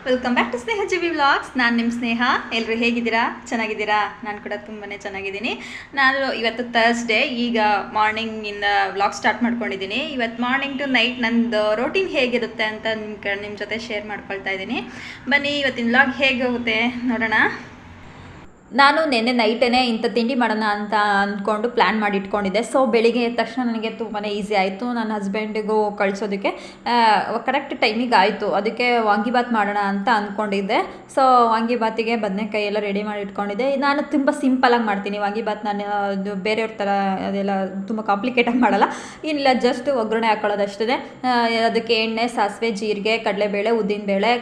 Welcome back to Sneha G V vlogs. ನಾನು ನಿಮ್ಮ ಸ್ನೇಹ. ಎಲ್ಲರೂ ಹೇಗಿದ್ದೀರಾ? ಚೆನ್ನಾಗಿದ್ದೀರಾ? ನಾನು ಕೂಡ ತುಂಬಾ ಚೆನ್ನಾಗಿದ್ದೀನಿ. ನಾನು ಇವತ್ತು ಥರ್ಸ್ಡೇ, ಈಗ ಮಾರ್ನಿಂಗಿಂದ ವ್ಲಾಗ್ ಸ್ಟಾರ್ಟ್ ಮಾಡ್ಕೊಂಡಿದ್ದೀನಿ. ಇವತ್ತು ಮಾರ್ನಿಂಗ್ ಟು ನೈಟ್ ನಂದು ರೋಟೀನ್ ಹೇಗಿರುತ್ತೆ ಅಂತ ನಿಮ್ಮ ಜೊತೆ ಶೇರ್ ಮಾಡ್ಕೊಳ್ತಾ ಇದ್ದೀನಿ. ಬನ್ನಿ ಇವತ್ತಿನ ವ್ಲಾಗ್ ಹೇಗೆ ಹೋಗುತ್ತೆ ನೋಡೋಣ. ನಾನು ನೆನ್ನೆ ನೈಟೇ ಇಂಥ ತಿಂಡಿ ಮಾಡೋಣ ಅಂತ ಅಂದ್ಕೊಂಡು ಪ್ಲ್ಯಾನ್ ಮಾಡಿ ಇಟ್ಕೊಂಡಿದ್ದೆ. ಸೊ ಬೆಳಿಗ್ಗೆ ಎದ್ದ ತಕ್ಷಣ ನನಗೆ ತುಂಬಾ ಈಸಿ ಆಯಿತು. ನನ್ನ ಹಸ್ಬೆಂಡಿಗೂ ಕಳಿಸೋದಕ್ಕೆ ಕರೆಕ್ಟ್ ಟೈಮಿಗೆ ಆಯಿತು. ಅದಕ್ಕೆ ವಾಂಗಿಬಾತ್ ಮಾಡೋಣ ಅಂತ ಅಂದ್ಕೊಂಡಿದ್ದೆ. ಸೊ ವಾಂಗಿಬಾತಿಗೆ ಬದನೆಕಾಯಿ ಎಲ್ಲ ರೆಡಿ ಮಾಡಿ ಇಟ್ಕೊಂಡಿದ್ದೆ. ನಾನು ತುಂಬ ಸಿಂಪಲಾಗಿ ಮಾಡ್ತೀನಿ ವಾಂಗಿಬಾತ್. ನಾನು ಅದು ಬೇರೆಯವ್ರ ಥರ ಅದೆಲ್ಲ ತುಂಬ ಕಾಂಪ್ಲಿಕೇಟಾಗಿ ಮಾಡಲ್ಲ. ಇಲ್ಲ, ಜಸ್ಟ್ ಒಗ್ಗರಣೆ ಹಾಕೊಳ್ಳೋದಷ್ಟೇ. ಅದಕ್ಕೆ ಎಣ್ಣೆ, ಸಾಸಿವೆ, ಜೀರಿಗೆ, ಕಡಲೆಬೇಳೆ, ಉದ್ದಿನಬೇಳೆ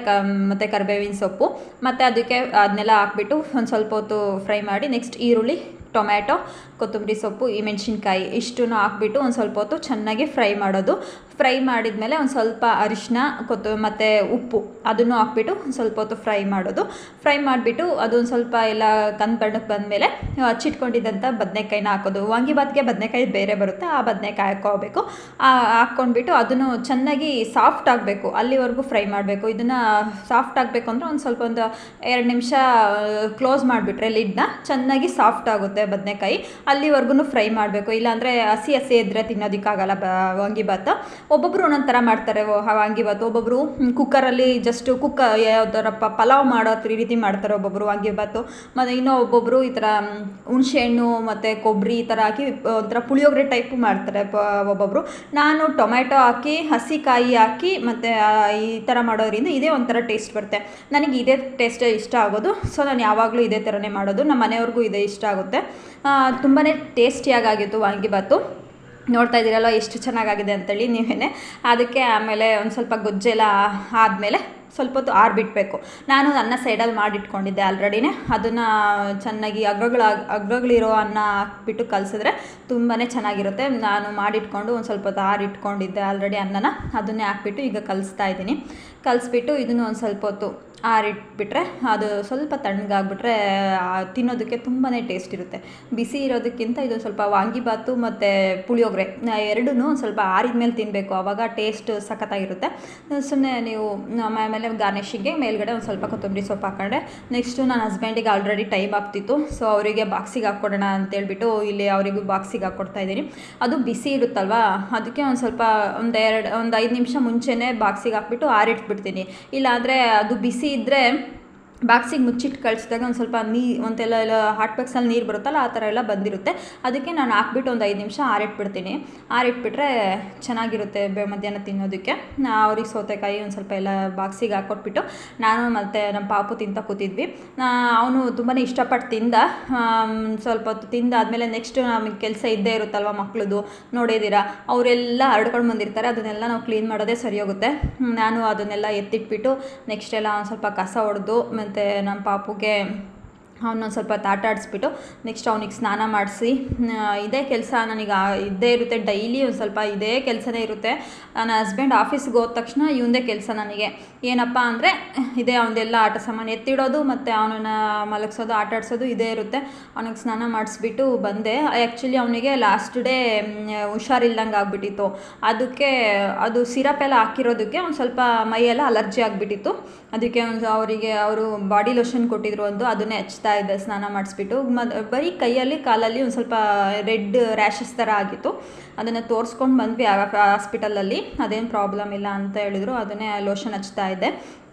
ಮತ್ತು ಕರಿಬೇವಿನ ಸೊಪ್ಪು, ಮತ್ತು ಅದಕ್ಕೆ ಅದನ್ನೆಲ್ಲ ಹಾಕ್ಬಿಟ್ಟು ಒಂದು ಸ್ವಲ್ಪ ಹೊತ್ತು ಫ್ರೈ ಮಾಡಿ, ನೆಕ್ಸ್ಟ್ ಈರುಳ್ಳಿ, ಟೊಮ್ಯಾಟೊ, ಕೊತ್ತಂಬರಿ ಸೊಪ್ಪು, ಈ ಮೆಣಸಿನ್ಕಾಯಿ ಇಷ್ಟನ್ನು ಹಾಕ್ಬಿಟ್ಟು ಒಂದು ಸ್ವಲ್ಪ ಹೊತ್ತು ಚೆನ್ನಾಗಿ ಫ್ರೈ ಮಾಡೋದು. ಫ್ರೈ ಮಾಡಿದ್ಮೇಲೆ ಒಂದು ಸ್ವಲ್ಪ ಅರಿಶಿನ, ಮತ್ತು ಉಪ್ಪು ಅದನ್ನು ಹಾಕ್ಬಿಟ್ಟು ಒಂದು ಸ್ವಲ್ಪ ಹೊತ್ತು ಫ್ರೈ ಮಾಡೋದು. ಫ್ರೈ ಮಾಡಿಬಿಟ್ಟು ಅದೊಂದು ಸ್ವಲ್ಪ ಎಲ್ಲ ಕಂದು ಬಣ್ಣಕ್ಕೆ ಬಂದಮೇಲೆ ಹಚ್ಚಿಟ್ಕೊಂಡಿದ್ದಂಥ ಬದನೆಕಾಯಿನ ಹಾಕೋದು. ವಾಂಗಿಬಾತ್ಗೆ ಬದನೆಕಾಯಿ ಬೇರೆ ಬರುತ್ತೆ, ಆ ಬದನೆಕಾಯಿ ಹಾಕ್ಕೋಬೇಕು. ಹಾಕ್ಕೊಂಡ್ಬಿಟ್ಟು ಅದನ್ನು ಚೆನ್ನಾಗಿ ಸಾಫ್ಟ್ ಆಗಬೇಕು, ಅಲ್ಲಿವರೆಗೂ ಫ್ರೈ ಮಾಡಬೇಕು. ಇದನ್ನು ಸಾಫ್ಟ್ ಆಗಬೇಕು ಅಂದರೆ ಒಂದು ಸ್ವಲ್ಪ ಒಂದು 2 ನಿಮಿಷ ಕ್ಲೋಸ್ ಮಾಡಿಬಿಟ್ರೆ ಲಿಡ್ನ, ಚೆನ್ನಾಗಿ ಸಾಫ್ಟ್ ಆಗುತ್ತೆ ಬದನೆಕಾಯಿ. ಅಲ್ಲಿವರೆಗೂ ಫ್ರೈ ಮಾಡಬೇಕು. ಇಲ್ಲಾಂದರೆ ಹಸಿ ಇದ್ದರೆ ತಿನ್ನೋದಕ್ಕಾಗಲ್ಲ ವಾಂಗಿಬಾತ್. ಒಬ್ಬೊಬ್ಬರು ಒಂದೊಂದು ಥರ ಮಾಡ್ತಾರೆ ವಾಂಗಿಬಾತ್. ಒಬ್ಬೊಬ್ಬರು ಕುಕ್ಕರಲ್ಲಿ ಜಸ್ಟ್ ಯಾವ್ದಾರಪ್ಪ ಪಲಾವ್ ಮಾಡೋ ರೀತಿ ಮಾಡ್ತಾರೆ ಒಬ್ಬೊಬ್ಬರು ವಾಂಗಿಬಾತು. ಮತ್ತು ಇನ್ನೂ ಒಬ್ಬೊಬ್ಬರು ಈ ಥರ ಹುಣಸೆಹಣ್ಣು ಮತ್ತು ಕೊಬ್ಬರಿ ಈ ಥರ ಹಾಕಿ ಒಂಥರ ಪುಳಿಯೋಗರೆ ಟೈಪು ಮಾಡ್ತಾರೆ ಒಬ್ಬೊಬ್ಬರು. ನಾನು ಟೊಮ್ಯಾಟೊ ಹಾಕಿ, ಹಸಿ ಕಾಯಿ ಹಾಕಿ ಮತ್ತು ಈ ಥರ ಮಾಡೋದ್ರಿಂದ ಇದೇ ಒಂಥರ ಟೇಸ್ಟ್ ಬರುತ್ತೆ. ನನಗೆ ಇದೇ ಟೇಸ್ಟೇ ಇಷ್ಟ ಆಗೋದು. ಸೊ ನಾನು ಯಾವಾಗಲೂ ಇದೇ ಥರನೇ ಮಾಡೋದು. ನಮ್ಮ ಮನೆಯವ್ರಿಗೂ ಇದೇ ಇಷ್ಟ ಆಗುತ್ತೆ. ತುಂಬಾ ಟೇಸ್ಟಿಯಾಗಿತ್ತು ವಾಂಗಿಬಾತು. ನೋಡ್ತಾ ಇದ್ದೀರಲ್ಲ ಎಷ್ಟು ಚೆನ್ನಾಗಾಗಿದೆ ಅಂತೇಳಿ ನೀವೇ. ಅದಕ್ಕೆ ಆಮೇಲೆ ಒಂದು ಸ್ವಲ್ಪ ಗೊಜ್ಜೆಲ್ಲ ಆದಮೇಲೆ ಸ್ವಲ್ಪ ಹೊತ್ತು ಆರಿಬಿಟ್ಬೇಕು. ನಾನು ಅನ್ನ ಸೈಡಲ್ಲಿ ಮಾಡಿಟ್ಕೊಂಡಿದ್ದೆ ಆಲ್ರೆಡಿನೇ. ಅದನ್ನು ಚೆನ್ನಾಗಿ ಅಗ್ಗಗಳಿರೋ ಅನ್ನ ಹಾಕ್ಬಿಟ್ಟು ಕಲಸಿದ್ರೆ ತುಂಬಾ ಚೆನ್ನಾಗಿರುತ್ತೆ. ನಾನು ಮಾಡಿಟ್ಕೊಂಡು ಒಂದು ಸ್ವಲ್ಪ ಹೊತ್ತು ಆರಿಟ್ಕೊಂಡಿದ್ದೆ ಆಲ್ರೆಡಿ ಅನ್ನನ. ಅದನ್ನೇ ಹಾಕ್ಬಿಟ್ಟು ಈಗ ಕಲಿಸ್ತಾ ಇದ್ದೀನಿ. ಕಲಿಸ್ಬಿಟ್ಟು ಇದನ್ನು ಒಂದು ಸ್ವಲ್ಪ ಹೊತ್ತು ಆರಿಟ್ಬಿಟ್ರೆ ಅದು ಸ್ವಲ್ಪ ತಣ್ಣಗಾಗ್ಬಿಟ್ರೆ ತಿನ್ನೋದಕ್ಕೆ ತುಂಬಾ ಟೇಸ್ಟ್ ಇರುತ್ತೆ. ಬಿಸಿ ಇರೋದಕ್ಕಿಂತ ಇದು ಸ್ವಲ್ಪ ವಾಂಗಿಬಾತು ಮತ್ತು ಪುಳಿಯೋಗರೆ ಎರಡೂ ಒಂದು ಸ್ವಲ್ಪ ಆರಿದ ಮೇಲೆ ತಿನ್ನಬೇಕು, ಆವಾಗ ಟೇಸ್ಟ್ ಸಖತ್ತಾಗಿರುತ್ತೆ. ಸುಮ್ಮನೆ ನೀವು ಆಮೇಲೆ ಗಾರ್ನಿಷಿಂಗ್ಗೆ ಮೇಲ್ಗಡೆ ಒಂದು ಸ್ವಲ್ಪ ಕೊತ್ತಂಬರಿ ಸೊಪ್ಪು ಹಾಕೊಂಡೆ. ನೆಕ್ಸ್ಟು ನನ್ನ ಹಸ್ಬೆಂಡಿಗೆ ಆಲ್ರೆಡಿ ಟೈಮ್ ಆಗ್ತಿತ್ತು. ಸೊ ಅವರಿಗೆ ಬಾಕ್ಸಿಗೆ ಹಾಕ್ಕೊಡೋಣ ಅಂತೇಳ್ಬಿಟ್ಟು ಇಲ್ಲಿ ಅವರಿಗೂ ಬಾಕ್ಸಿಗೆ ಹಾಕ್ಕೊಡ್ತಾ ಇದ್ದೀನಿ. ಅದು ಬಿಸಿ ಇರುತ್ತಲ್ವ, ಅದಕ್ಕೆ ಒಂದು ಸ್ವಲ್ಪ ಒಂದು 5 ನಿಮಿಷ ಮುಂಚೆನೇ ಬಾಕ್ಸಿಗೆ ಹಾಕ್ಬಿಟ್ಟು ಆರಿಟ್ಬಿಡ್ತೀನಿ. ಇಲ್ಲಾಂದರೆ ಅದು ಬಿಸಿ ಇದ್ದರೆ ಬಾಕ್ಸಿಗೆ ಮುಚ್ಚಿಟ್ಟು ಕಳಿಸಿದಾಗ ಒಂದು ಸ್ವಲ್ಪ ಒಂದೆಲ್ಲ ಹಾಟ್ ಬಾಕ್ಸಲ್ಲಿ ನೀರು ಬರುತ್ತಲ್ಲ, ಆ ಥರ ಎಲ್ಲ ಬಂದಿರುತ್ತೆ. ಅದಕ್ಕೆ ನಾನು ಹಾಕ್ಬಿಟ್ಟು ಒಂದು 5 ನಿಮಿಷ ಆರಿಟ್ಬಿಡ್ತೀನಿ. ಆರಿಟ್ಬಿಟ್ರೆ ಚೆನ್ನಾಗಿರುತ್ತೆ ಮಧ್ಯಾಹ್ನ ತಿನ್ನೋದಕ್ಕೆ. ಅವ್ರಿಗೆ ಸೌತೆಕಾಯಿ ಒಂದು ಸ್ವಲ್ಪ ಎಲ್ಲ ಬಾಕ್ಸಿಗೆ ಹಾಕ್ಕೊಟ್ಬಿಟ್ಟು ನಾನು ಮತ್ತು ನಮ್ಮ ಪಾಪು ತಿಂತ ಕೂತಿದ್ವಿ. ಅವನು ತುಂಬಾ ಇಷ್ಟಪಟ್ಟು ತಿಂದ. ಸ್ವಲ್ಪ ಹೊತ್ತು ತಿಂದಾದಮೇಲೆ ನೆಕ್ಸ್ಟ್ ನಮಗೆ ಕೆಲಸ ಇದ್ದೇ ಇರುತ್ತಲ್ವ ಮಕ್ಳದ್ದು, ನೋಡಿದ್ದೀರಾ ಅವರೆಲ್ಲ ಹರಡ್ಕೊಂಡು ಬಂದಿರ್ತಾರೆ. ಅದನ್ನೆಲ್ಲ ನಾವು ಕ್ಲೀನ್ ಮಾಡೋದೇ ಸರಿ ಹೋಗುತ್ತೆ. ನಾನು ಅದನ್ನೆಲ್ಲ ಎತ್ತಿಟ್ಬಿಟ್ಟು ನೆಕ್ಸ್ಟ್ ಎಲ್ಲ ಒಂದು ಸ್ವಲ್ಪ ಕಸ ಹೊಡೆದು ಮತ್ತು ನಮ್ಮ ಪಾಪುಗೆ ಅವನೊಂದು ಸ್ವಲ್ಪ ಆಟ ಆಡಿಸ್ಬಿಟ್ಟು ನೆಕ್ಸ್ಟ್ ಅವನಿಗೆ ಸ್ನಾನ ಮಾಡಿಸಿ, ಇದೇ ಕೆಲಸ ನನಗೆ ಇದ್ದೇ ಇರುತ್ತೆ. ಡೈಲಿ ಒಂದು ಸ್ವಲ್ಪ ಇದೇ ಕೆಲಸನೇ ಇರುತ್ತೆ. ನನ್ನ ಹಸ್ಬೆಂಡ್ ಆಫೀಸ್ಗೆ ಹೋದ ತಕ್ಷಣ ಇವಂದೇ ಕೆಲಸ ನನಗೆ. ಏನಪ್ಪ ಅಂದರೆ ಇದೇ ಅವನದೆಲ್ಲ ಆಟ ಸಾಮಾನು ಎತ್ತಿಡೋದು ಮತ್ತು ಅವನನ್ನು ಮಲಗಿಸೋದು, ಆಟ ಆಡಿಸೋದು ಇದೇ ಇರುತ್ತೆ. ಅವನಿಗೆ ಸ್ನಾನ ಮಾಡಿಸ್ಬಿಟ್ಟು ಬಂದೆ. ಆ್ಯಕ್ಚುಲಿ ಅವನಿಗೆ ಲಾಸ್ಟ್ ಡೇ ಹುಷಾರಿಲ್ದಂಗೆ ಆಗಿಬಿಟ್ಟಿತ್ತು. ಅದಕ್ಕೆ ಅದು ಸಿರಪ್ ಎಲ್ಲ ಹಾಕಿರೋದಕ್ಕೆ ಒಂದು ಸ್ವಲ್ಪ ಮೈಯೆಲ್ಲ ಅಲರ್ಜಿ ಆಗಿಬಿಟ್ಟಿತ್ತು. ಅದಕ್ಕೆ ಅವರಿಗೆ ಅವರು ಬಾಡಿ ಲೋಷನ್ ಕೊಟ್ಟಿದ್ರು, ಅದನ್ನೇ ಹಚ್ತಾ ಇದ್ದೆ ಸ್ನಾನ ಮಾಡಿಸ್ಬಿಟ್ಟು. ಬರೀ ಕೈಯಲ್ಲಿ ಕಾಲಲ್ಲಿ ಒಂದು ಸ್ವಲ್ಪ ರೆಡ್ ರ್ಯಾಷಸ್ ಥರ ಆಗಿತ್ತು. ಅದನ್ನು ತೋರಿಸ್ಕೊಂಡು ಬಂದ್ವಿ ಹಾಸ್ಪಿಟಲಲ್ಲಿ. ಅದೇನು ಪ್ರಾಬ್ಲಮ್ ಇಲ್ಲ ಅಂತ ಹೇಳಿದ್ರು. ಅದನ್ನೇ ಲೋಷನ್ ಹಚ್ತಾ ಇದ್ದೆ.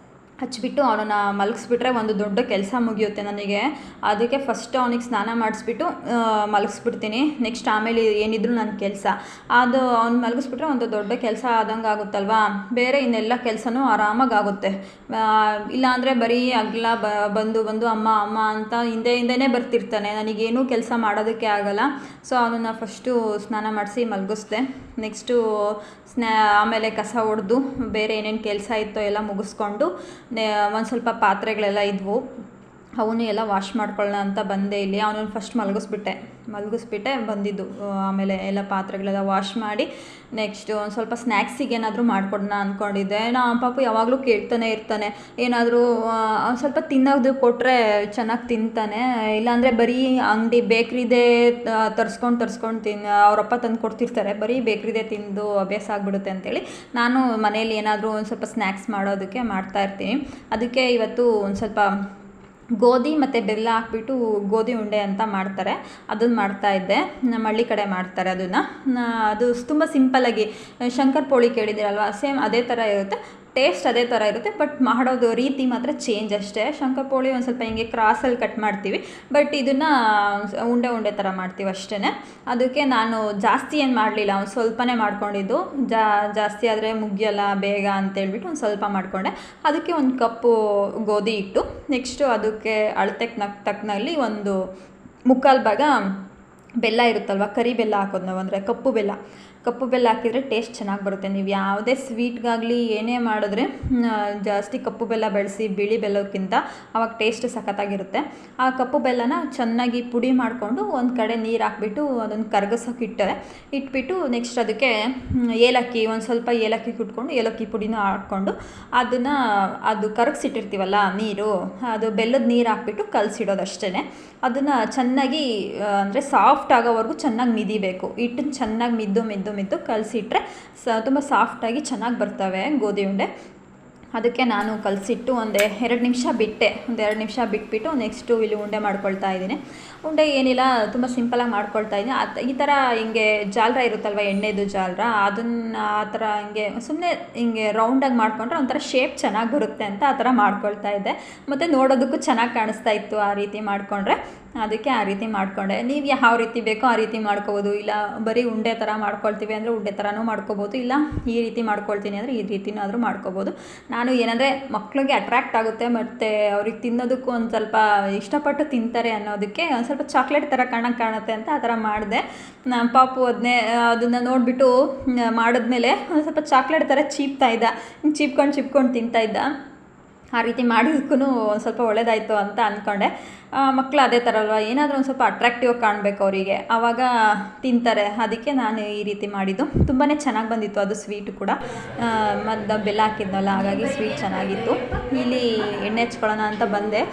ಹಚ್ಬಿಟ್ಟು ಅವನನ್ನು ಮಲಗಿಸ್ಬಿಟ್ರೆ ಒಂದು ದೊಡ್ಡ ಕೆಲಸ ಮುಗಿಯುತ್ತೆ ನನಗೆ. ಅದಕ್ಕೆ ಫಸ್ಟ್ ಅವನಿಗೆ ಸ್ನಾನ ಮಾಡಿಸ್ಬಿಟ್ಟು ಮಲಗಿಸ್ಬಿಡ್ತೀನಿ. ನೆಕ್ಸ್ಟ್ ಆಮೇಲೆ ಏನಿದ್ರು ನನ್ನ ಕೆಲಸ ಅದು ಅವ್ನು ಮಲಗಿಸ್ಬಿಟ್ರೆ ಒಂದು ದೊಡ್ಡ ಕೆಲಸ ಆದಂಗೆ ಆಗುತ್ತಲ್ವ. ಬೇರೆ ಇನ್ನೆಲ್ಲ ಕೆಲಸನೂ ಆರಾಮಾಗಿ ಆಗುತ್ತೆ. ಇಲ್ಲಾಂದರೆ ಬರೀ ಅಗ್ಲ ಬಂದು ಅಮ್ಮ ಅಮ್ಮ ಅಂತ ಹಿಂದೆನೇ ಬರ್ತಿರ್ತಾನೆ. ನನಗೇನೂ ಕೆಲಸ ಮಾಡೋದಕ್ಕೆ ಆಗಲ್ಲ. ಸೊ ಅವನನ್ನು ಫಸ್ಟು ಸ್ನಾನ ಮಾಡಿಸಿ ಮಲಗಿಸ್ದೆ. ನೆಕ್ಸ್ಟು ಆಮೇಲೆ ಕಸ ಹೊಡೆದು ಬೇರೆ ಏನೇನು ಕೆಲಸ ಇತ್ತೋ ಎಲ್ಲ ಮುಗಿಸ್ಕೊಂಡು ಒಂದು ಸ್ವಲ್ಪ ಪಾತ್ರೆಗಳೆಲ್ಲ ಇದ್ವು ಅವನು ಎಲ್ಲ ವಾಶ್ ಮಾಡ್ಕೊಳ್ಳೋಣ ಅಂತ ಬಂದೆ ಇಲ್ಲಿ. ಅವನನ್ನು ಫಸ್ಟ್ ಮಲಗಿಸ್ಬಿಟ್ಟೆ ಬಂದಿದ್ದು. ಆಮೇಲೆ ಎಲ್ಲ ಪಾತ್ರೆಗಳೆಲ್ಲ ವಾಶ್ ಮಾಡಿ ನೆಕ್ಸ್ಟ್ ಒಂದು ಸ್ವಲ್ಪ ಸ್ನ್ಯಾಕ್ಸಿಗೆ ಏನಾದರೂ ಮಾಡಿಕೊಡೋಣ ಅಂದ್ಕೊಂಡಿದ್ದೆ. ಪಾಪು ಯಾವಾಗಲೂ ಕೇಳ್ತಾನೆ ಇರ್ತಾನೆ, ಏನಾದರೂ ಸ್ವಲ್ಪ ತಿನ್ನೋದು ಕೊಟ್ಟರೆ ಚೆನ್ನಾಗಿ ತಿಂತಾನೆ, ಇಲ್ಲಾಂದರೆ ಬರೀ ಅಂಗಡಿ ಬೇಕ್ರಿದೇ ತರಿಸ್ಕೊಂಡು ಅವರಪ್ಪ ತಂದು ಕೊಡ್ತಿರ್ತಾರೆ, ಬರೀ ಬೇಕ್ರಿದೇ ತಿಂದು ಅಭ್ಯಾಸ ಆಗಿಬಿಡುತ್ತೆ ಅಂತೇಳಿ ನಾನು ಮನೇಲಿ ಏನಾದರೂ ಒಂದು ಸ್ವಲ್ಪ ಸ್ನ್ಯಾಕ್ಸ್ ಮಾಡೋದಕ್ಕೆ ಮಾಡ್ತಾಯಿರ್ತೀನಿ. ಅದಕ್ಕೆ ಇವತ್ತು ಒಂದು ಸ್ವಲ್ಪ ಗೋಧಿ ಮತ್ತು ಬೆಲ್ಲ ಹಾಕ್ಬಿಟ್ಟು ಗೋಧಿ ಉಂಡೆ ಅಂತ ಮಾಡ್ತಾರೆ, ಅದನ್ನು ಮಾಡ್ತಾಯಿದ್ದೆ. ನಮ್ಮ ಹಳ್ಳಿ ಕಡೆ ಮಾಡ್ತಾರೆ ಅದನ್ನು. ಅದು ತುಂಬ ಸಿಂಪಲ್ಲಾಗಿ ಶಂಕರ್ ಪೋಳಿ ಕೇಳಿದ್ದೀರಲ್ವ, ಸೇಮ್ ಅದೇ ಥರ ಇರುತ್ತೆ, ಟೇಸ್ಟ್ ಅದೇ ಥರ ಇರುತ್ತೆ, ಬಟ್ ಮಾಡೋದು ರೀತಿ ಮಾತ್ರ ಚೇಂಜ್ ಅಷ್ಟೇ. ಶಂಕರ್ ಪೋಳಿ ಒಂದು ಸ್ವಲ್ಪ ಹಿಂಗೆ ಕ್ರಾಸಲ್ಲಿ ಕಟ್ ಮಾಡ್ತೀವಿ, ಬಟ್ ಇದನ್ನು ಉಂಡೆ ಥರ ಮಾಡ್ತೀವಿ ಅಷ್ಟೇ. ಅದಕ್ಕೆ ನಾನು ಜಾಸ್ತಿ ಏನು ಮಾಡಲಿಲ್ಲ, ಒಂದು ಸ್ವಲ್ಪನೇ ಮಾಡ್ಕೊಂಡಿದ್ದು. ಜಾಸ್ತಿ ಆದರೆ ಮುಗಿಯಲ್ಲ ಬೇಗ ಅಂತೇಳ್ಬಿಟ್ಟು ಒಂದು ಸ್ವಲ್ಪ ಮಾಡಿಕೊಂಡೆ. ಅದಕ್ಕೆ ಒಂದು ಕಪ್ಪು ಗೋಧಿ ಹಿಟ್ಟು, ನೆಕ್ಸ್ಟು ಅದಕ್ಕೆ ಅಳತೆಗೆ ತಕ್ಕನಲ್ಲಿ ಒಂದು ಮುಕ್ಕಾಲು ಭಾಗ ಬೆಲ್ಲ ಇರುತ್ತಲ್ವ, ಕರಿ ಬೆಲ್ಲ ಹಾಕೋದು ನಾವು, ಅಂದರೆ ಕಪ್ಪು ಬೆಲ್ಲ ಹಾಕಿದರೆ ಟೇಸ್ಟ್ ಚೆನ್ನಾಗಿ ಬರುತ್ತೆ. ನೀವು ಯಾವುದೇ ಸ್ವೀಟ್ಗಾಗಲಿ ಏನೇ ಮಾಡಿದ್ರೆ ಜಾಸ್ತಿ ಕಪ್ಪು ಬೆಲ್ಲ ಬಳಸಿ ಬಿಳಿ ಬೆಲ್ಲಕ್ಕಿಂತ, ಆವಾಗ ಟೇಸ್ಟ್ ಸಖತ್ತಾಗಿರುತ್ತೆ. ಆ ಕಪ್ಪು ಬೆಲ್ಲನ ಚೆನ್ನಾಗಿ ಪುಡಿ ಮಾಡಿಕೊಂಡು ಒಂದು ಕಡೆ ನೀರು ಹಾಕ್ಬಿಟ್ಟು ಅದನ್ನು ಕರಗಿಸೋಕೆ ಇಟ್ಬಿಟ್ಟು ನೆಕ್ಸ್ಟ್ ಅದಕ್ಕೆ ಏಲಕ್ಕಿ, ಒಂದು ಸ್ವಲ್ಪ ಏಲಕ್ಕಿ ಕುಟ್ಕೊಂಡು ಏಲಕ್ಕಿ ಪುಡಿನೂ ಹಾಕ್ಕೊಂಡು ಅದು ಕರಗಿಸಿಟ್ಟಿರ್ತೀವಲ್ಲ ನೀರು, ಅದು ಬೆಲ್ಲದ ನೀರು ಹಾಕ್ಬಿಟ್ಟು ಕಲಸಿಡೋದು ಅಷ್ಟೇ. ಅದನ್ನು ಚೆನ್ನಾಗಿ ಅಂದರೆ ಸಾಫ್ಟ್ ಆಗೋವರೆಗೂ ಚೆನ್ನಾಗಿ ಮಿದಿಬೇಕು. ಹಿಟ್ಟನ್ನು ಚೆನ್ನಾಗಿ ಮಿದ್ದು ಕಲಸಿಟ್ರೆ ತುಂಬ ಸಾಫ್ಟಾಗಿ ಚೆನ್ನಾಗಿ ಬರ್ತವೆ ಗೋಧಿ ಉಂಡೆ. ಅದಕ್ಕೆ ನಾನು ಕಲಸಿಟ್ಟು ಒಂದು 2 ನಿಮಿಷ ಬಿಟ್ಬಿಟ್ಟು ನೆಕ್ಸ್ಟು ಇಲ್ಲಿ ಉಂಡೆ ಮಾಡ್ಕೊಳ್ತಾ ಇದ್ದೀನಿ. ಉಂಡೆ ಏನಿಲ್ಲ, ತುಂಬ ಸಿಂಪಲಾಗಿ ಮಾಡ್ಕೊಳ್ತಾ ಇದ್ದೀನಿ. ಈ ಥರ ಹಿಂಗೆ ಜಾಲ್ರ ಇರುತ್ತಲ್ವ, ಎಣ್ಣೆದು ಜಾಲ್ರ, ಅದನ್ನು ಆ ಥರ ಹಿಂಗೆ ಸುಮ್ಮನೆ ಹಿಂಗೆ ರೌಂಡಾಗಿ ಮಾಡ್ಕೊಂಡ್ರೆ ಒಂಥರ ಶೇಪ್ ಚೆನ್ನಾಗಿ ಬರುತ್ತೆ ಅಂತ ಆ ಥರ ಮಾಡ್ಕೊಳ್ತಾ ಇದ್ದೆ. ಮತ್ತು ನೋಡೋದಕ್ಕೂ ಚೆನ್ನಾಗಿ ಕಾಣಿಸ್ತಾ ಇತ್ತು ಆ ರೀತಿ ಮಾಡಿಕೊಂಡ್ರೆ, ಅದಕ್ಕೆ ಆ ರೀತಿ ಮಾಡಿಕೊಂಡೆ. ನೀವು ಯಾವ ರೀತಿ ಬೇಕೋ ಆ ರೀತಿ ಮಾಡ್ಕೋಬೋದು, ಇಲ್ಲ ಬರೀ ಉಂಡೆ ಥರ ಮಾಡ್ಕೊಳ್ತೀವಿ ಅಂದರೆ ಉಂಡೆ ಥರನೂ ಮಾಡ್ಕೋಬೋದು, ಇಲ್ಲ ಈ ರೀತಿ ಮಾಡ್ಕೊಳ್ತೀನಿ ಅಂದರೆ ಈ ರೀತಿನೂ ಆದರೂ ಮಾಡ್ಕೋಬೋದು. ನಾನು ಏನಂದರೆ ಮಕ್ಕಳಿಗೆ ಅಟ್ರ್ಯಾಕ್ಟ್ ಆಗುತ್ತೆ ಮತ್ತು ಅವ್ರಿಗೆ ತಿನ್ನೋದಕ್ಕೂ ಒಂದು ಸ್ವಲ್ಪ ಇಷ್ಟಪಟ್ಟು ತಿಂತಾರೆ ಅನ್ನೋದಕ್ಕೆ ಒಂದು ಸ್ವಲ್ಪ ಚಾಕ್ಲೇಟ್ ಥರ ಕಾಣುತ್ತೆ ಅಂತ ಆ ಥರ ಮಾಡಿದೆ. ನಮ್ಮ ಪಾಪು ಅದನ್ನು ನೋಡಿಬಿಟ್ಟು ಮಾಡಿದ್ಮೇಲೆ ಒಂದು ಸ್ವಲ್ಪ ಚಾಕ್ಲೇಟ್ ಥರ ಚೀಪ್ಕೊಂಡು ತಿಂತಾಯಿದ್ದ. ಆ ರೀತಿ ಮಾಡಿದಕ್ಕೂ ಒಂದು ಸ್ವಲ್ಪ ಒಳ್ಳೆಯದಾಯಿತು ಅಂತ ಅಂದ್ಕೊಂಡೆ. ಮಕ್ಕಳು ಅದೇ ಥರ ಅಲ್ವ, ಏನಾದರೂ ಒಂದು ಸ್ವಲ್ಪ ಅಟ್ರಾಕ್ಟಿವ್ ಕಾಣಬೇಕು ಅವರಿಗೆ, ಆವಾಗ ತಿಂತಾರೆ. ಅದಕ್ಕೆ ನಾನು ಈ ರೀತಿ ಮಾಡಿದ್ದು. ತುಂಬಾ ಚೆನ್ನಾಗಿ ಬಂದಿತ್ತು ಅದು ಸ್ವೀಟು ಕೂಡ, ಮತ್ತು ಬೆಲ್ಲ ಹಾಕಿದ್ನಲ್ಲ ಹಾಗಾಗಿ ಸ್ವೀಟ್ ಚೆನ್ನಾಗಿತ್ತು. ಇಲ್ಲಿ ಎಣ್ಣೆ ಹಚ್ಕೊಳ್ಳೋಣ ಅಂತ ಬಂದೆ.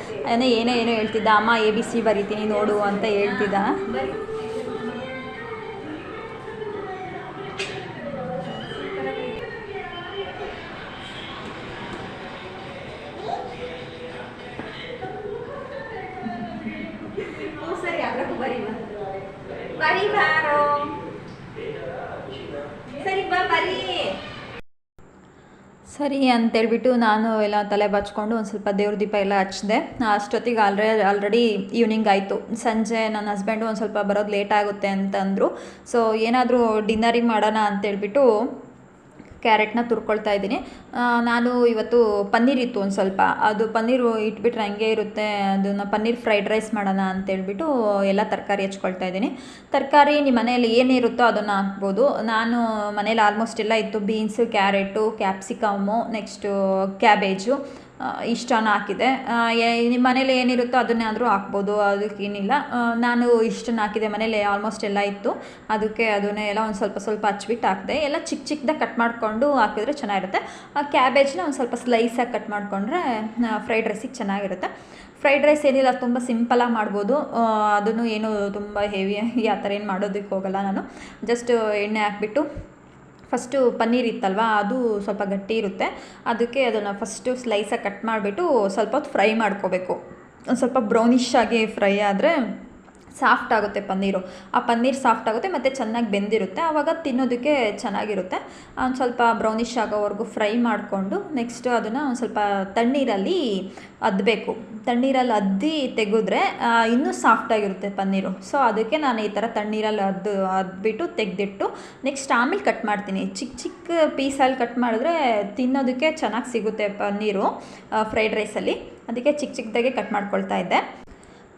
ಏನೋ ಹೇಳ್ತಿದ್ದ, ಅಮ್ಮ ABC ಬರಿತೀನಿ ನೋಡು ಅಂತ ಹೇಳ್ತಿದ್ದ. ಸರಿ ಅಂತೇಳ್ಬಿಟ್ಟು ನಾನು ಎಲ್ಲ ತಲೆ ಬಾಚ್ಕೊಂಡು ಒಂದು ಸ್ವಲ್ಪ ದೇವ್ರ ದೀಪ ಎಲ್ಲ ಹಚ್ಚಿದೆ. ಅಷ್ಟೊತ್ತಿಗೆ ಆಲ್ರೆಡಿ ಈವ್ನಿಂಗ್ ಆಯಿತು. ಸಂಜೆ ನನ್ನ ಹಸ್ಬೆಂಡು ಒಂದು ಸ್ವಲ್ಪ ಬರೋದು ಲೇಟ್ ಆಗುತ್ತೆ ಅಂತಂದರು. ಸೊ ಏನಾದರೂ ಡಿನ್ನರಿಗೆ ಮಾಡೋಣ ಅಂತೇಳ್ಬಿಟ್ಟು ಕ್ಯಾರೆಟ್ನ ತುರ್ಕೊಳ್ತಾ ಇದ್ದೀನಿ. ನಾನು ಇವತ್ತು ಪನ್ನೀರ್ ಇತ್ತು ಒಂದು ಸ್ವಲ್ಪ, ಅದು ಪನ್ನೀರು ಇಟ್ಬಿಟ್ರೆ ಹಂಗೆ ಇರುತ್ತೆ, ಅದನ್ನು ಪನ್ನೀರ್ ಫ್ರೈಡ್ ರೈಸ್ ಮಾಡೋಣ ಅಂತೇಳ್ಬಿಟ್ಟು ಎಲ್ಲ ತರಕಾರಿ ಹೆಚ್ಕೊಳ್ತಾ ಇದ್ದೀನಿ. ತರಕಾರಿ ನಿಮ್ಮ ಮನೆಯಲ್ಲಿ ಏನಿರುತ್ತೋ ಅದನ್ನು ಹಾಕ್ಬೋದು. ನಾನು ಮನೇಲಿ ಆಲ್ಮೋಸ್ಟ್ ಎಲ್ಲ ಇತ್ತು, beans, carrot, capsicum, next cabbage, ಇಷ್ಟನ ಹಾಕಿದೆ. ನಿಮ್ಮ ಮನೇಲಿ ಏನಿರುತ್ತೋ ಅದನ್ನೇ ಆದರೂ ಹಾಕ್ಬೋದು, ಅದಕ್ಕೇನಿಲ್ಲ. ನಾನು ಇಷ್ಟನ್ನು ಹಾಕಿದೆ, ಮನೇಲಿ ಆಲ್ಮೋಸ್ಟ್ ಎಲ್ಲ ಇತ್ತು, ಅದಕ್ಕೆ ಅದನ್ನೇ ಎಲ್ಲ ಒಂದು ಸ್ವಲ್ಪ ಹಚ್ಬಿಟ್ಟು ಹಾಕಿದೆ. ಎಲ್ಲ ಚಿಕ್ಕದಾಗಿ ಕಟ್ ಮಾಡಿಕೊಂಡು ಹಾಕಿದ್ರೆ ಚೆನ್ನಾಗಿರುತ್ತೆ. ಕ್ಯಾಬೇಜ್ನ ಒಂದು ಸ್ವಲ್ಪ ಸ್ಲೈಸಾಗಿ ಕಟ್ ಮಾಡಿಕೊಂಡ್ರೆ ಫ್ರೈಡ್ ರೈಸಿಗೆ ಚೆನ್ನಾಗಿರುತ್ತೆ. ಫ್ರೈಡ್ ರೈಸ್ ಏನಿಲ್ಲ, ತುಂಬ ಸಿಂಪಲಾಗಿ ಮಾಡ್ಬೋದು. ಅದನ್ನು ಏನು ತುಂಬ ಹೆವಿಯಾಗಿ ಆ ಥರ ಏನು ಮಾಡೋದಕ್ಕೆ ಹೋಗಲ್ಲ ನಾನು. ಜಸ್ಟ್ ಎಣ್ಣೆ ಹಾಕ್ಬಿಟ್ಟು ಫಸ್ಟು ಪನ್ನೀರ್ ಇತ್ತಲ್ವ, ಅದು ಸ್ವಲ್ಪ ಗಟ್ಟಿ ಇರುತ್ತೆ, ಅದಕ್ಕೆ ಅದನ್ನು ಫಸ್ಟು ಸ್ಲೈಸಾಗಿ ಕಟ್ ಮಾಡಿಬಿಟ್ಟು ಸ್ವಲ್ಪ ಹೊತ್ತು ಫ್ರೈ ಮಾಡ್ಕೋಬೇಕು. ಒಂದು ಸ್ವಲ್ಪ ಬ್ರೌನಿಶ್ ಆಗಿ ಫ್ರೈ ಆದರೆ ಸಾಫ್ಟ್ ಆಗುತ್ತೆ ಪನ್ನೀರು. ಆ ಪನ್ನೀರ್ ಸಾಫ್ಟ್ ಆಗುತ್ತೆ ಮತ್ತು ಚೆನ್ನಾಗಿ ಬೆಂದಿರುತ್ತೆ, ಆವಾಗ ತಿನ್ನೋದಕ್ಕೆ ಚೆನ್ನಾಗಿರುತ್ತೆ. ಒಂದು ಸ್ವಲ್ಪ ಬ್ರೌನಿಶ್ ಆಗೋವರೆಗೂ ಫ್ರೈ ಮಾಡಿಕೊಂಡು ನೆಕ್ಸ್ಟ್ ಅದನ್ನು ಒಂದು ಸ್ವಲ್ಪ ತಣ್ಣೀರಲ್ಲಿ ಅದ್ದಬೇಕು. ತಣ್ಣೀರಲ್ಲಿ ಅದ್ದಿ ತೆಗೆದ್ರೆ ಇನ್ನೂ ಸಾಫ್ಟಾಗಿರುತ್ತೆ ಪನ್ನೀರು. ಸೊ ಅದಕ್ಕೆ ನಾನು ಈ ಥರ ತಣ್ಣೀರಲ್ಲಿ ಅದ್ಬಿಟ್ಟು ತೆಗೆದಿಟ್ಟು ನೆಕ್ಸ್ಟ್ ಆಮೇಲೆ ಕಟ್ ಮಾಡ್ತೀನಿ. ಚಿಕ್ಕ ಪೀಸಲ್ಲಿ ಕಟ್ ಮಾಡಿದ್ರೆ ತಿನ್ನೋದಕ್ಕೆ ಚೆನ್ನಾಗಿ ಸಿಗುತ್ತೆ ಪನ್ನೀರು ಫ್ರೈಡ್ ರೈಸಲ್ಲಿ. ಅದಕ್ಕೆ ಚಿಕ್ಕದಾಗೆ ಕಟ್ ಮಾಡ್ಕೊಳ್ತಾ ಇದ್ದೆ.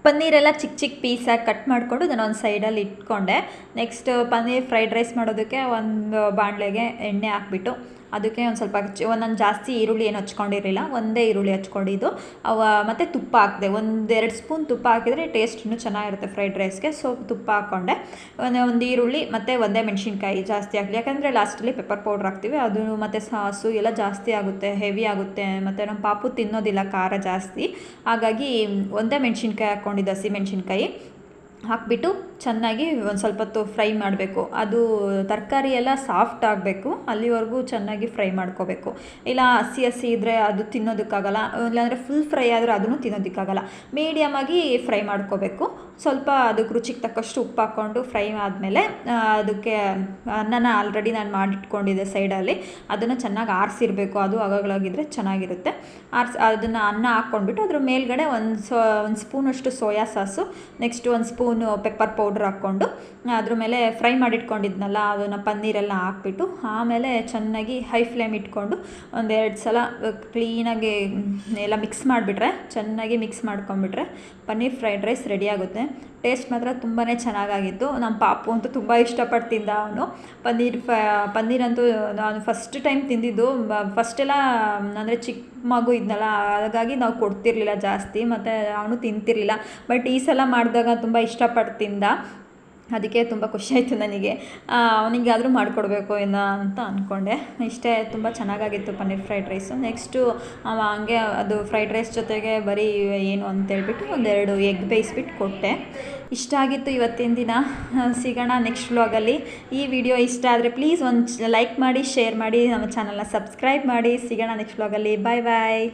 ಪನ್ನೀರೆಲ್ಲ ಚಿಕ್ಕ ಪೀಸಾಗಿ ಕಟ್ ಮಾಡಿಕೊಂಡು ನಾನು ಒಂದು ಸೈಡಲ್ಲಿ ಇಟ್ಕೊಂಡೆ. ನೆಕ್ಸ್ಟ್ ಪನ್ನೀರ್ ಫ್ರೈಡ್ ರೈಸ್ ಮಾಡೋದಕ್ಕೆ ಒಂದು ಬಾಣಲೆಗೆ ಎಣ್ಣೆ ಹಾಕ್ಬಿಟ್ಟು ಅದಕ್ಕೆ ಒಂದು ಸ್ವಲ್ಪ ಒಂದೊಂದು ಜಾಸ್ತಿ ಈರುಳ್ಳಿ ಏನು ಹಚ್ಕೊಂಡಿರಲಿಲ್ಲ, ಒಂದೇ ಈರುಳ್ಳಿ ಹಚ್ಕೊಂಡಿದ್ದು ಮತ್ತು ತುಪ್ಪ ಹಾಕಿದೆ. 1-2 ಸ್ಪೂನ್ ತುಪ್ಪ ಹಾಕಿದರೆ ಟೇಸ್ಟ್ ಇನ್ನೂ ಚೆನ್ನಾಗಿರುತ್ತೆ ಫ್ರೈಡ್ ರೈಸ್ಗೆ. ಸೊ ತುಪ್ಪ ಹಾಕ್ಕೊಂಡೆ, ಒಂದು ಈರುಳ್ಳಿ ಮತ್ತು ಒಂದೇ ಮೆಣಸಿನ್ಕಾಯಿ ಜಾಸ್ತಿ ಹಾಕಲಿ, ಯಾಕಂದರೆ ಲಾಸ್ಟಲ್ಲಿ ಪೆಪ್ಪರ್ ಪೌಡ್ರ್ ಹಾಕ್ತೀವಿ, ಅದು ಮತ್ತು ಸಾಸು ಎಲ್ಲ ಜಾಸ್ತಿ ಆಗುತ್ತೆ, ಹೆವಿ ಆಗುತ್ತೆ. ಮತ್ತು ನಮ್ಮ ಪಾಪು ತಿನ್ನೋದಿಲ್ಲ ಖಾರ ಜಾಸ್ತಿ, ಹಾಗಾಗಿ ಒಂದೇ ಮೆಣಸಿನ್ಕಾಯಿ ಹಾಕ್ಕೊಂಡಿದ್ದು, ಹಸಿ ಮೆಣಸಿನ್ಕಾಯಿ ಹಾಕ್ಬಿಟ್ಟು ಚೆನ್ನಾಗಿ ಒಂದು ಸ್ವಲ್ಪ ಹೊತ್ತು ಫ್ರೈ ಮಾಡಬೇಕು. ಅದು ತರಕಾರಿ ಎಲ್ಲ ಸಾಫ್ಟ್ ಆಗಬೇಕು, ಅಲ್ಲಿವರೆಗೂ ಚೆನ್ನಾಗಿ ಫ್ರೈ ಮಾಡ್ಕೋಬೇಕು. ಇಲ್ಲ ಹಸಿ ಹಸಿ ಇದ್ದರೆ ಅದು ತಿನ್ನೋದಕ್ಕಾಗಲ್ಲ, ಇಲ್ಲಾಂದರೆ ಫುಲ್ ಫ್ರೈ ಆದರೆ ಅದನ್ನು ತಿನ್ನೋದಕ್ಕಾಗಲ್ಲ. ಮೀಡಿಯಮಾಗಿ ಫ್ರೈ ಮಾಡ್ಕೋಬೇಕು. ಸ್ವಲ್ಪ ಅದಕ್ಕೆ ರುಚಿಗೆ ತಕ್ಕಷ್ಟು ಉಪ್ಪು ಹಾಕ್ಕೊಂಡು ಫ್ರೈ ಆದಮೇಲೆ ಅದಕ್ಕೆ ಅನ್ನನ ಆಲ್ರೆಡಿ ನಾನು ಮಾಡಿಟ್ಕೊಂಡಿದ್ದೆ ಸೈಡಲ್ಲಿ, ಅದನ್ನು ಚೆನ್ನಾಗಿ ಆರಿಸಿರಬೇಕು. ಅದು ಆಗಾಗಿದ್ರೆ ಚೆನ್ನಾಗಿರುತ್ತೆ. ಅದನ್ನು ಅನ್ನ ಹಾಕ್ಕೊಂಡ್ಬಿಟ್ಟು ಅದ್ರ ಮೇಲ್ಗಡೆ ಒಂದು ಸ್ಪೂನಷ್ಟು soya sauce, next 1 spoon pepper powder ಹಾಕ್ಕೊಂಡು ಅದ್ರ ಮೇಲೆ ಫ್ರೈ ಮಾಡಿಟ್ಕೊಂಡಿದ್ನಲ್ಲ ಅದನ್ನು ಪನ್ನೀರೆಲ್ಲ ಹಾಕ್ಬಿಟ್ಟು ಆಮೇಲೆ ಚೆನ್ನಾಗಿ ಹೈ ಫ್ಲೇಮ್ ಇಟ್ಕೊಂಡು 1-2 ಸಲ ಕ್ಲೀನಾಗಿ ಎಲ್ಲ ಮಿಕ್ಸ್ ಮಾಡಿಬಿಟ್ರೆ, ಚೆನ್ನಾಗಿ ಮಿಕ್ಸ್ ಮಾಡ್ಕೊಂಬಿಟ್ರೆ ಪನ್ನೀರ್ ಫ್ರೈಡ್ ರೈಸ್ ರೆಡಿ ಆಗುತ್ತೆ. ಟೇಸ್ಟ್ ಮಾತ್ರ ತುಂಬಾ ಚೆನ್ನಾಗಾಗಿತ್ತು. ನಮ್ಮ ಪಾಪು ಅಂತೂ ತುಂಬ ಇಷ್ಟಪಟ್ಟು ತಿಂದ. ಅವನು ಪನ್ನೀರಂತೂ ನಾನು ಫಸ್ಟ್ ಟೈಮ್ ತಿಂದಿದ್ದು. ಫಸ್ಟೆಲ್ಲ ಅಂದರೆ ಚಿಕ್ಕ ಮಗು ಇದ್ನಲ್ಲ, ಹಾಗಾಗಿ ನಾವು ಕೊಡ್ತಿರ್ಲಿಲ್ಲ ಜಾಸ್ತಿ, ಮತ್ತು ಅವನು ತಿಂತಿರಲಿಲ್ಲ. ಬಟ್ ಈ ಸಲ ಮಾಡಿದಾಗ ತುಂಬ ಇಷ್ಟಪಟ್ಟು ತಿಂದ, ಅದಕ್ಕೆ ತುಂಬ ಖುಷಿಯಾಯಿತು ನನಗೆ. ಅವನಿಗಾದರೂ ಮಾಡಿಕೊಡ್ಬೇಕು ಅಂತ ಅಂದ್ಕೊಂಡೆ. ಇಷ್ಟೇ, ತುಂಬ ಚೆನ್ನಾಗಾಗಿತ್ತು ಪನ್ನೀರ್ ಫ್ರೈಡ್ ರೈಸು. ನೆಕ್ಸ್ಟು ಹಂಗೆ ಅದು ಫ್ರೈಡ್ ರೈಸ್ ಜೊತೆಗೆ ಬರೀ ಏನು ಅಂತೇಳ್ಬಿಟ್ಟು 1-2 ಎಗ್ ಬೇಯಿಸ್ಬಿಟ್ಟು ಕೊಟ್ಟೆ. ಇಷ್ಟ ಆಗಿತ್ತು ಇವತ್ತಿನ ದಿನ. ಸಿಗೋಣ ನೆಕ್ಸ್ಟ್ ವ್ಲಾಗಲ್ಲಿ. ಈ ವಿಡಿಯೋ ಇಷ್ಟ ಆದರೆ ಪ್ಲೀಸ್ ಒಂದು ಲೈಕ್ ಮಾಡಿ, ಶೇರ್ ಮಾಡಿ, ನಮ್ಮ ಚಾನಲ್ನ ಸಬ್ಸ್ಕ್ರೈಬ್ ಮಾಡಿ. ಸಿಗೋಣ ನೆಕ್ಸ್ಟ್ ವ್ಲಾಗಲ್ಲಿ. ಬಾಯ್ ಬಾಯ್.